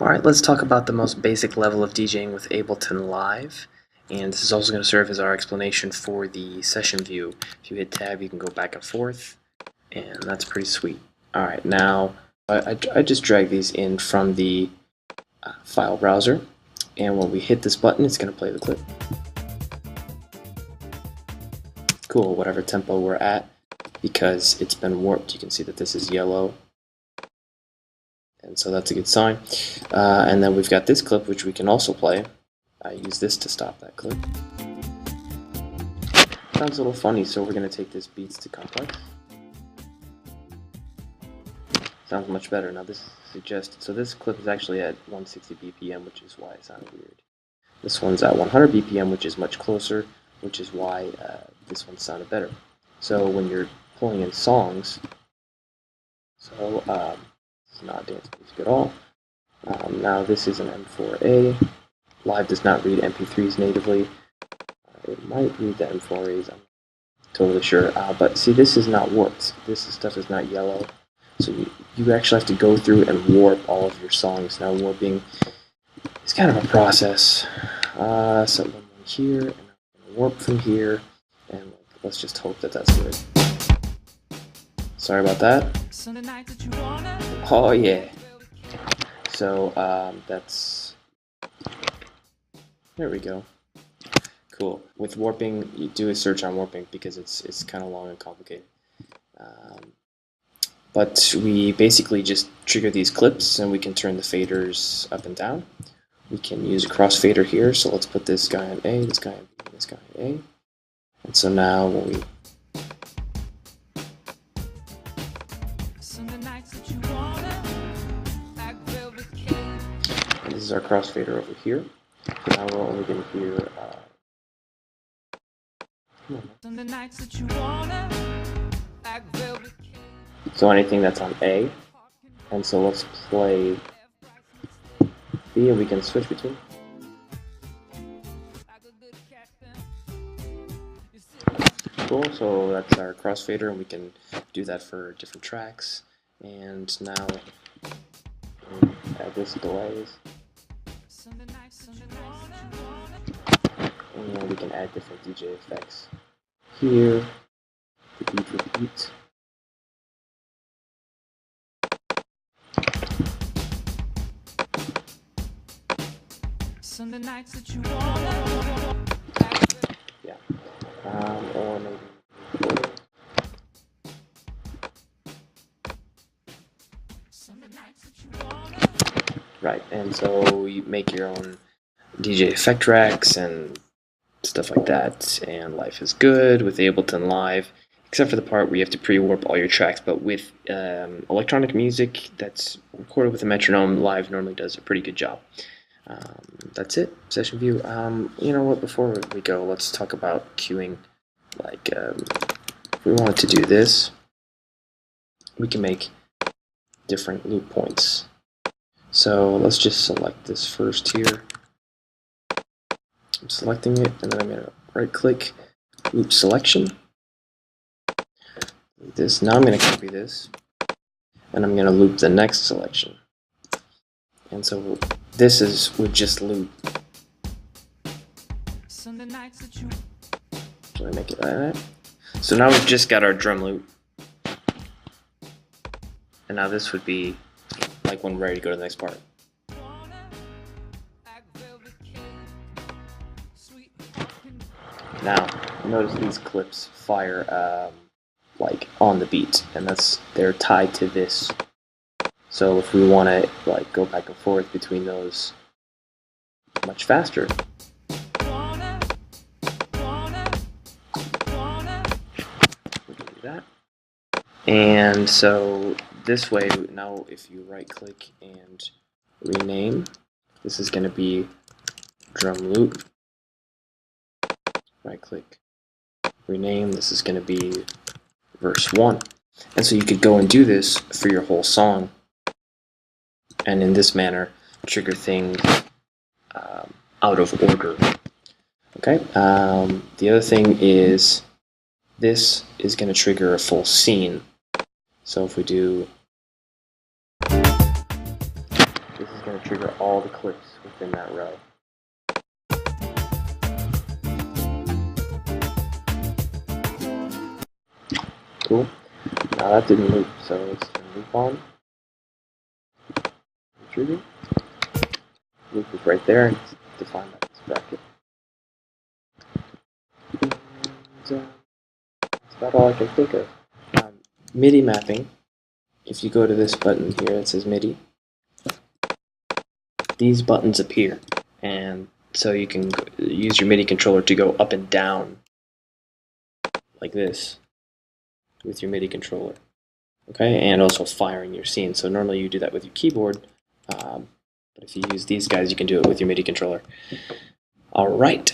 Alright, let's talk about the most basic level of DJing with Ableton Live. And this is also going to serve as our explanation for the session view. If you hit tab, you can go back and forth, and that's pretty sweet. Alright, now I just drag these in from the file browser, and when we hit this button, it's going to play the clip. Cool, whatever tempo we're at, because it's been warped. You can see that this is yellow, and so that's a good sign. And then we've got this clip, which we can also play. I use this to stop that clip. Sounds a little funny, so we're going to take this beats to complex. Sounds much better. Now this is suggested. So this clip is actually at 160 BPM, which is why it sounded weird. This one's at 100 BPM, which is much closer, which is why this one sounded better. So when you're pulling in songs, so it's not dance music at all. Now this is an M4A. Live does not read MP3s natively. It might read the M4As, I'm totally sure. But see, this is not warped. This stuff is not yellow. So you actually have to go through and warp all of your songs. Now warping is kind of a process. So one here, and I'm going to warp from here, and let's just hope that that's good. Sorry about that. Oh yeah. So that's, there we go. Cool. With warping, you do a search on warping because it's kind of long and complicated. But we basically just trigger these clips, and we can turn the faders up and down. We can use a crossfader here, so let's put this guy on A, this guy on B, this guy on A. And so now when we and this is our crossfader over here. Now we're only going to hear so anything that's on A, and so let's play B, and we can switch between. Cool, so that's our crossfader, and we can do that for different tracks. And now add this delays, and we can add different DJ effects here. The beat repeat. Yeah. Or maybe right, and so you make your own DJ effect tracks and stuff like that, and life is good with Ableton Live, except for the part where you have to pre-warp all your tracks. But with electronic music that's recorded with a metronome, Live normally does a pretty good job. That's it, session view. You know what, before we go, let's talk about queuing. Like, if we wanted to do this, we can make different loop points. So let's just select this first here. I'm selecting it, and then I'm going to right click, loop selection. This. Now I'm going to copy this, and I'm going to loop the next selection. And so this would just loop. So I make it like that. So now we've just got our drum loop, and now this would be like when we're ready to go to the next part. Now notice these clips fire like on the beat, and they're tied to this. So if we want to like go back and forth between those much faster, we can do that. And so this way, now if you right click and rename, this is going to be drum loop. Right click, rename, this is going to be verse 1. And so you could go and do this for your whole song, and in this manner trigger things out of order. Okay. The other thing is this is going to trigger a full scene. So if we do, this is going to trigger all the clips within that row. Cool. Now that didn't loop, so let's turn loop on. Trigger. Loop is right there, and it's defined by this bracket. And, that's about all I can think of. MIDI mapping. If you go to this button here that says MIDI, these buttons appear, and so you can use your MIDI controller to go up and down like this with your MIDI controller. Okay, and also firing your scene. So normally you do that with your keyboard, but if you use these guys, you can do it with your MIDI controller. All right.